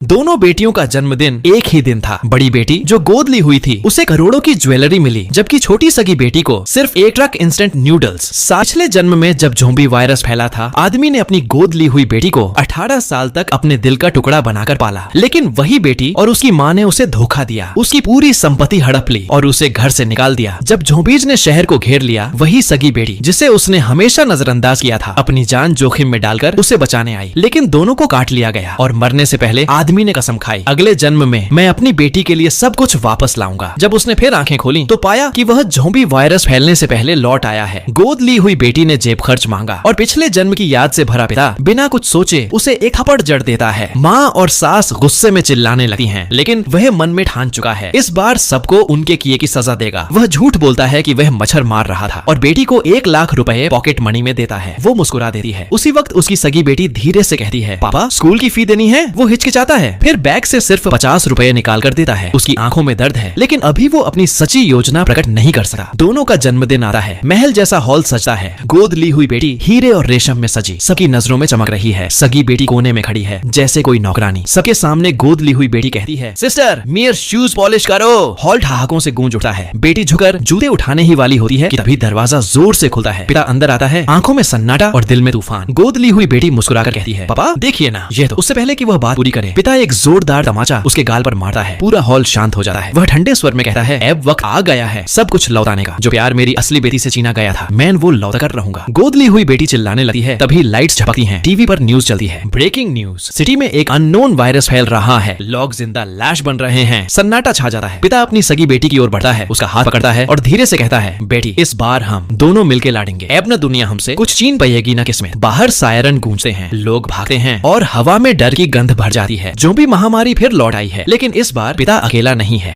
दोनों बेटियों का जन्मदिन एक ही दिन था। बड़ी बेटी जो गोद ली हुई थी उसे करोड़ों की ज्वेलरी मिली, जबकि छोटी सगी बेटी को सिर्फ एक ट्रक इंस्टेंट नूडल्स। पिछले जन्म में जब ज़ोंबी वायरस फैला था, आदमी ने अपनी गोद ली हुई बेटी को 18 साल तक अपने दिल का टुकड़ा बनाकर पाला, लेकिन वही बेटी और उसकी माँ ने उसे धोखा दिया, उसकी पूरी संपत्ति हड़प ली और उसे घर से निकाल दिया। जब ज़ोंबीज ने शहर को घेर लिया, वही सगी बेटी जिसे उसने हमेशा नजरअंदाज किया था, अपनी जान जोखिम में डालकर उसे बचाने आई, लेकिन दोनों को काट लिया गया। और मरने से पहले आदमी ने कसम खाई, अगले जन्म में मैं अपनी बेटी के लिए सब कुछ वापस लाऊंगा। जब उसने फिर आंखें खोली तो पाया कि वह ज़ोंबी वायरस फैलने से पहले लौट आया है। गोद ली हुई बेटी ने जेब खर्च मांगा और पिछले जन्म की याद से भरा पिता बिना कुछ सोचे उसे एक थप्पड़ जड़ देता है। माँ और सास गुस्से में चिल्लाने लगती हैं, लेकिन वह मन में ठान चुका है, इस बार सबको उनके किए की सजा देगा। वह झूठ बोलता है कि वह मच्छर मार रहा था और बेटी को 1 लाख रुपए पॉकेट मनी में देता है। वो मुस्कुरा देती है। उसी वक्त उसकी सगी बेटी धीरे से कहती है, पापा स्कूल की फी देनी है। वो हिचकिचाता है, फिर बैग से सिर्फ 50 रुपए निकाल कर देता है। उसकी आंखों में दर्द है, लेकिन अभी वो अपनी सच्ची योजना प्रकट नहीं कर सका। दोनों का जन्मदिन आता है। महल जैसा हॉल सजता है। गोद ली हुई बेटी हीरे और रेशम में सजी सबकी नजरों में चमक रही है। सगी बेटी कोने में खड़ी है जैसे कोई नौकरानी। सबके सामने गोद ली हुई बेटी कहती है, सिस्टर मेरे शूज पॉलिश करो। हॉल ठहाकों से गूंज उठता है। बेटी झुकर जूते उठाने ही वाली होती है कि तभी दरवाजा जोर से खुलता है। पिता अंदर आता है, आंखों में सन्नाटा और दिल में तूफान। गोद ली हुई बेटी मुस्कुराकर कहती है, पापा देखिए ना ये तो। उससे पहले कि वह बात पूरी करे, पिता एक जोरदार तमाचा उसके गाल पर मारता है। पूरा हॉल शांत हो जाता है। वह ठंडे स्वर में कहता है, अब वक्त आ गया है सब कुछ लौटाने का। जो प्यार मेरी असली बेटी से छीना गया था, मैं वो लौटा कर रहूंगा। गोद ली हुई बेटी चिल्लाने लगती है, तभी लाइट्स झपकती हैं। टीवी पर न्यूज चलती है। ब्रेकिंग न्यूज, सिटी में एक अननोन वायरस फैल रहा है। लोग जिंदा लाश बन रहे हैं। सन्नाटा छा जाता है। पिता अपनी सगी बेटी की ओर बढ़ता है, उसका हाथ पकड़ता है और धीरे से कहता है, बेटी इस बार हम दोनों मिलकर लड़ेंगे। अब न दुनिया हमसे कुछ छीन पाएगी न किस्मत। बाहर सायरन गूंजते हैं, लोग भागते हैं और हवा में डर की गंध भर जाती है। ज़ोंबी महामारी फिर लौट आई है, लेकिन इस बार पिता अकेला नहीं है।